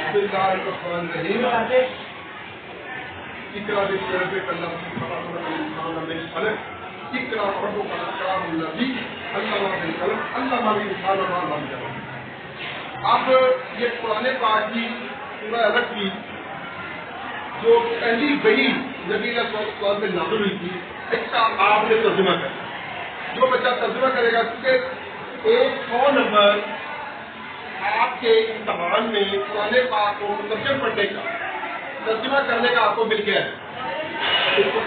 بسم اللہ الرحمن الرحیم اقرأ باسم ربک الذی خلق الانسان من علق اقرأ وربک الاکرم الذی علم بالقلم علم الانسان ما لم یعلم. اب یہ قرآن پاک کی سورہ علق کی جو پہلی وحی نبی علیہ السلام پہ نازل ہوئی تھی اس کا آپ نے ترجمہ کرنا. جو بچہ ترجمہ کرے گا کیونکہ 100 نمبر آپ کے امتحان میں قرآن پاک کو مترجم پڑھنے کا ترجمہ کرنے کا آپ کو مل گیا ہے. اس کو 100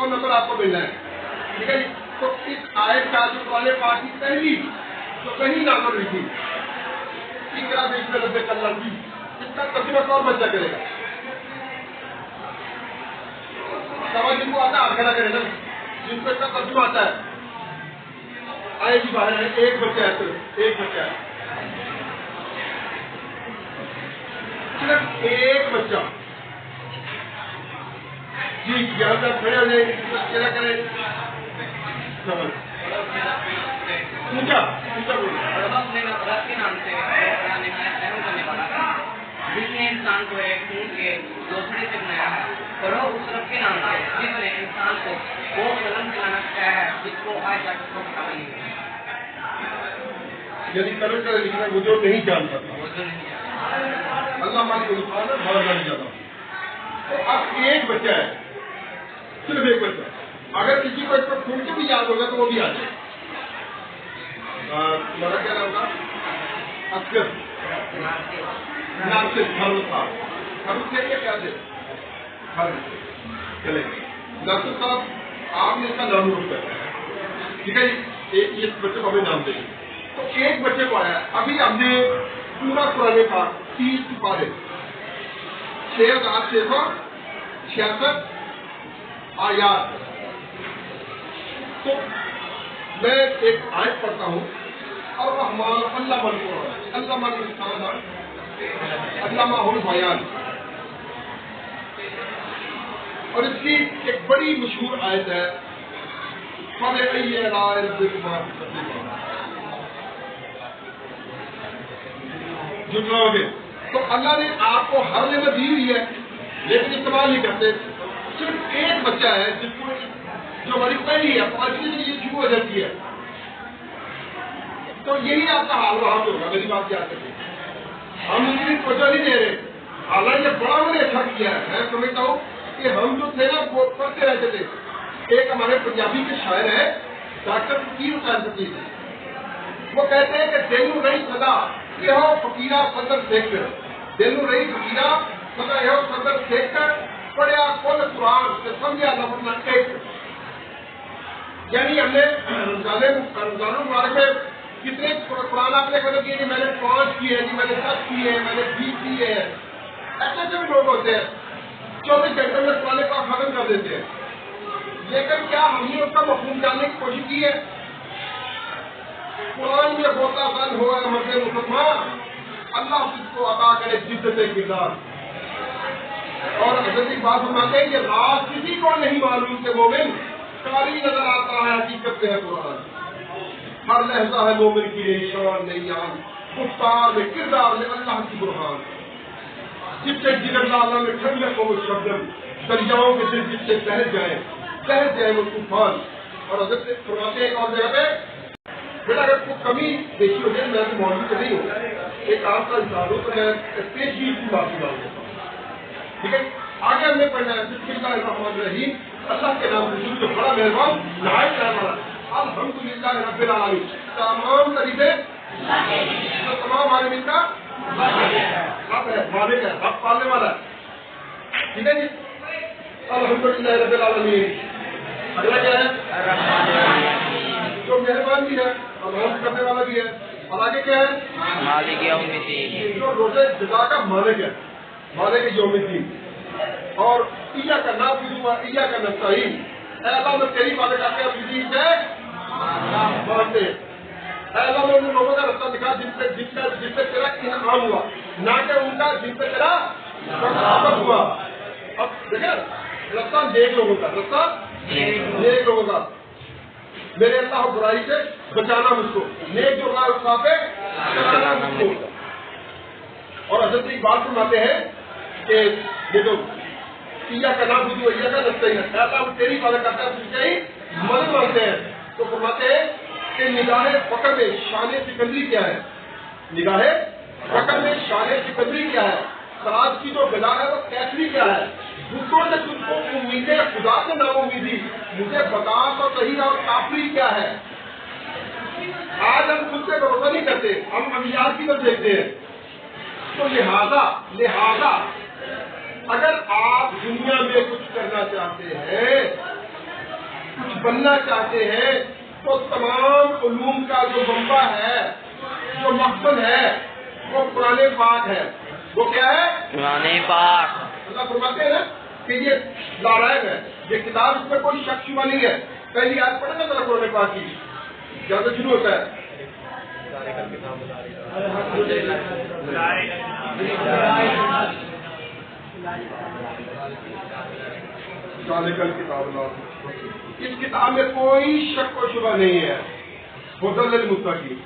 نمبر آپ کو ملنا ہے. ٹھیک ہے جی. تو اس آیت کا جو قرآن پاک کی پہلی جو کہیں نازل ہوئی تھی اقرأ باسم ربک الذی، اس کا ترجمہ کون بچہ کرے گا؟ سمجھ جن کو آتا ہے آپ کھڑا کرے نا، جن کو اس کا ترجمہ آتا ہے آئے جی باہر ہے. ایک بچہ ہے، صرف ایک بچہ ہے، صرف ایک بچہ. جی یہاں تک کھڑے ہو جائیں کیا کریں سمجھ اونچا کے نام سے جس نے انسان کو ایک خون کے دوسرے سے بنایا ہے، پڑھو اس رب کے نام سے جس نے انسان کو وہ قلم چلانا سکھایا ہے جس کو آج تک کو پتا نہیں ہے. یعنی قلم کا لکھنا وہ جو نہیں جانتا اللہ مالک الفاظ ہے بہت جان جاتا. تو اب ایک بچہ ہے، صرف ایک بچہ. اگر کسی کو اس پر خون کے بھی یاد ہوگا تو وہ بھی آ جائے. میرا کیا نام تھا؟ اکثر ناصر فاروق صاحب. فاروق سے کیا تھے؟ چلے ناصر صاحب آپ نے اس کا نام نوٹ کر. ٹھیک ہے جی. ایک بچے کو ہمیں نام دیں گے. تو ایک بچے کو آیا. ابھی ہم نے پورا قرآن پاک 30 پارے 6666 آیات. تو میں ایک آیت پڑھتا ہوں اور رحمان علم القرآن علم الانسان علمہ البیان. اور اس کی ایک بڑی مشہور آیت ہے فَبِأَيِّ آلَاءِ رَبِّكُمَا تُكَذِّبَانِ. جھٹلاؤ گے. تو اللہ نے آپ کو ہر نعمت دی ہوئی ہے لیکن استعمال نہیں کرتے. صرف ایک بچہ ہے جس کو جو ہماری پہلی ہے 5 سے یہ شروع ہو جاتی ہے. تو یہی آپ کا حال وہاں پہ ہوگا. میری بات یاد رکھیں. ہم اس کی توجہ نہیں دے رہے. حالانکہ بڑا انہوں نے اچھا کیا ہے. میں سمجھتا ہوں کہ ہم جو تھے نا وہ پڑھتے رہتے تھے. ایک ہمارے پنجابی کے شاعر ہیں ڈاکٹر فقیر حسین فقیر. وہ کہتے ہیں کہ دل رہی سدا یہ ہو فقیرہ صدر دیکھ کر دل رہی فقیرہ سدا یہ ہو صدر دیکھ کر پڑھیا کل قرآن سے سمجھا لفظ ایک. یعنی ہم نے رمضان المبارک میں کتنے قرآن آپ نے ختم کیے کہ میں نے 5 کیے ہیں جی، میں نے 10 کیے ہیں، میں نے 20 کیے ہیں. ایسے ایسے بھی لوگ ہوتے ہیں 24 گھنٹے میں قرآن پاک ختم کر دیتے ہیں. لیکن کیا ہم نے اس کا مفہوم جاننے کی کوشش کی ہے؟ قرآن میں ہوتا بند ہوا ہے مرد مسلمان اللہ اس کو عطا کرے جدت کردار. اور حضرت بات سناتے ہیں کہ راز کسی کو نہیں معلوم کہ مومن کاری نظر آتا ہے حقیقت میں ہے قرآن. ہر لہجہ ہے مومن کی نئی شان نئی آن گفتار میں کردار میں اللہ کی برہان. جس سے جگر لالا میں ٹھنڈک ہو وہ شبنم دریاؤں کے دل جس سے بہہ جائے وہ طوفان. اور حضرت فرماتے ہیں ایک اور جگہ پہ بیٹا اگر کوئی کمی دیکھی ہو جائے میں تو موجود نہیں ہوں ایک آپ کا انسان ہوں تو میں پیشگی کی معافی مانگتا ہوں. ٹھیک ہے. آگے ہم نے پڑھنا ہے بسم اللہ الرحمن الرحیم. اللہ کے نام سے جو بڑا مہربان نہایت رحم والا الحمدللہ رب العالمین. تمام تعریفیں جو تمام عالمین کا رب ہے مالک ہے رب پالنے والا ہے. ٹھیک ہے جی. الحمدللہ رب العالمین. اگلا کیا ہے؟ جو مہربان بھی ہے اور رحم کرنے والا بھی ہے. اور آگے کیا ہے؟ مالک یوم الدین. جو روزے جزا کا مالک ہے مالک یوم الدین. اور ایہ کا نعبد و ایہ کا نستعین. اے اللہ میں تیری باتیں کرتے ہیں تجھے مانتے ہیں. اے اللہ میں ان لوگوں کا رستہ دکھا جس سے تیرا انعام ہوا نہ کہ ان کا جن سے تیرا رقابت ہوا. اب دیکھیں رستہ نیک لوگوں کا رستہ نیک لوگوں کا. میرے اللہ برائی سے بچانا مجھ کو، نیک جو راستہ پہ چلانا مجھ کو۔ اور حضرت اقبال فرماتے ہیں کہ یہ جو کیا کا نام بدو کا نستے ہے، اللہ ہم تیری عبادت کرتے ہیں، تجھے ہی مدد مانگتے ہیں، تو فرماتے ہیں کہ نگاہ فقر میں شان سکندری کیا ہے؟ نگاہ فقر میں شان سکندری کیا ہے؟ سراج کی جو بلا ہے وہ کیسری کیا ہے؟ بتوں سے تجھ کو امیدیں خدا سے نا امیدی، مجھے بتا تو صحیح اور کافری کیا ہے؟ آج ہم خود سے بھروسہ نہیں کرتے، ہم امیار کی طرف دیکھتے ہیں۔ تو لہذا اگر آپ دنیا میں کچھ کرنا چاہتے ہیں، کچھ بننا چاہتے ہیں، تو تمام علوم کا جو منبع ہے، جو مقصد ہے، وہ قرآن پاک ہے۔ وہ کیا ہے؟ قرآن پاک۔ اللہ فرماتے ہیں نا کہ یہ لارائب ہے، یہ کتاب، اس میں کوئی شک شبہ نہیں ہے۔ پہلی آیت پڑھیں گا ذرا قرآن پاک کی، جہاں سے شروع ہوتا ہے۔ اس کتاب میں کوئی شک و شبہ نہیں ہے، ہدی للمتقین،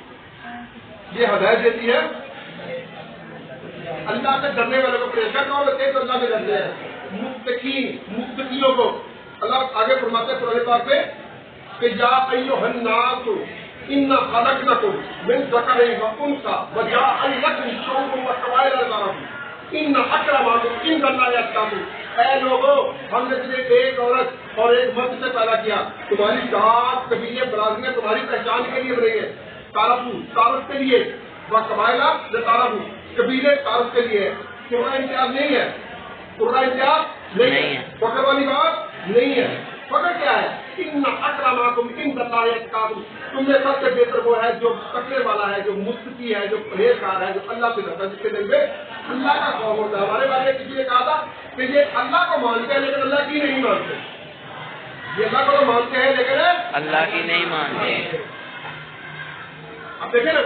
یہ ہدایت دیتی ہے اللہ سے ڈرنے والوں کو، پریشان کون ہوتے ہیں تو اللہ سے ڈرتے ہیں، متقیوں کو۔ اللہ آگے فرماتے ہیں قرآن پاک میں کہ یا ایھا الناس انا خلقناکم من ذکر و انثی وجعلناکم شعوبا وقبائل لتعارفوا ان اکرمکم عند اللہ اتقاکم۔ اے لوگوں، ہم نے تمہیں ایک عورت اور ایک مرد سے پیدا کیا، تمہاری ذات، قبیلے، برادریاں تمہاری پہچان کے لیے بنائی ہے، تعارف کے لیے، وقبائل لتعارفوا، قبیلے تعارف کے لیے۔ قرآن امتیاز نہیں ہے، قرآن امتیاز نہیں ہے، فخر والی بات نہیں ہے۔ فخر کیا ہے؟ ان اکرمکم عند اللہ اتقاکم، تم میں سب سے بہتر وہ ہے جو تقوی والا ہے، جو متقی ہے، جو پرہیزگار ہے، جو اللہ سے ڈرتا ہے، جس کے دل میں اللہ کا خوف ہوتا ہے۔ ہمارے بارے میں کسی نے کہا تھا کہ یہ اللہ کو مانتے ہیں لیکن اللہ کی نہیں مانتے، یہ اللہ کو تو مانتے ہیں لیکن اللہ کی نہیں مانتے۔ اب دیکھیں نا،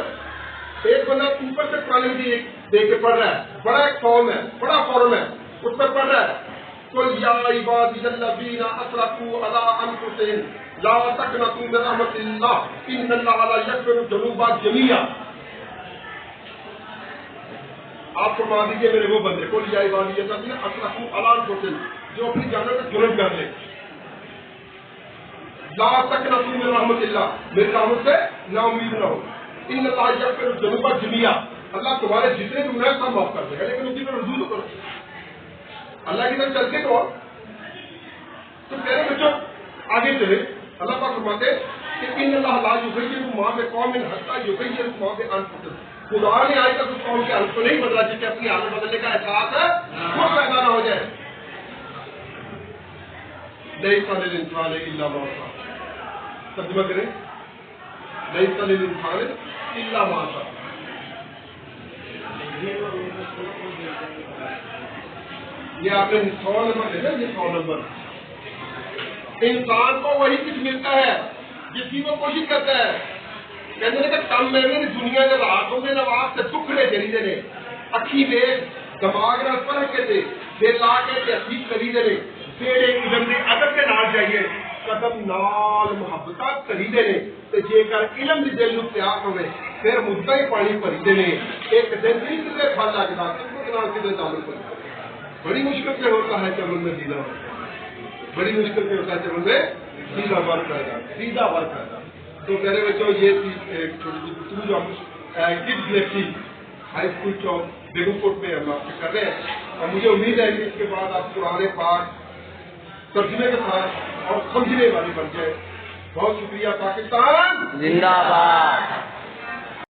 ایک بندہ اوپر سے قرآن مجید دیکھ کے پڑھ رہا ہے، بڑا ایک فارم ہے، بڑا فارم ہے، اس پر پڑھ رہا ہے قل یا عبادی الذین اسرفوا علی انفسہم لا تقنطوا من رحمۃ اللہ ان اللہ لا یغفر الذنوب جميعا۔ آپ فرما دیجیے میرے وہ بندے، قل یا عبادی الذین اسرفوا علی انفسہم، جو اپنی جانوں پہ ظلم کر لیں، لا تقنطوا من رحمۃ اللہ، میری رحمت سے نا امید نہ ہو، ان اللہ یغفر الذنوب جميعا، اللہ تمہارے جتنے بھی گناہ سب معاف کر دے گا، لیکن اسی پر رجوع تو کرو، اللہ کی طرف چل کے تو پیارے بچوں آگے چلے۔ اللہ پاک فرماتے کہ ان اللہ لا یغیر ما بقوم حتی یغیروا ما بانفسہم، خدا نے آج تک اس قوم کی حالت کو نہیں بدلا جس سے اپنی حالت بدلنے کا احساس ہے وہ پیدا نہ ہو جائے۔ لیس للانسان الا ما سعى، ترجمہ کریں، لیس للانسان الا ما سعى۔ یہ آپ نے 100 نمبر دیکھا، یہ 100 نمبر، انسان کو وہی کچھ ملتا ہے جس کی وہ کوشش کرتا ہے۔ کہتے ہیں کہ کم میں دنیا کے راتوں میں نواز سے دکھڑے خریدے نے، اکھی دے دماغ نہ فرق کے تھے، دے لا کے تحقیق خریدے نے، تیرے علم نے ادب کے نال جائیے، قدم نال محبت خریدے نے، تے جے کر علم دی دل نو پیار ہوے پھر مدعا ہی پانی بھریدے نے، ایک دن نہیں کدے پھل لگدا، کس نال کدے تعلق کردا۔ بڑی مشکل سے ہوتا ہے چمن میں سیدھا، بڑی مشکل سے ہوتا ہے چمن میں سیدھا ورک پیدا، سیدھا ورک پیدا۔ تو میرے بچوں یہ تھی ایک چھوٹی سی گفتگو جو ہم کڈز لیکچر ہائی اسکول چوک بیگم کوٹ میں ہم آپ سے کر رہے ہیں، اور مجھے امید ہے کہ اس کے بعد آپ قرآن پاک ترجمے کے ساتھ اور سمجھنے والی بن جائے۔ بہت شکریہ۔ پاکستان زندہ باد۔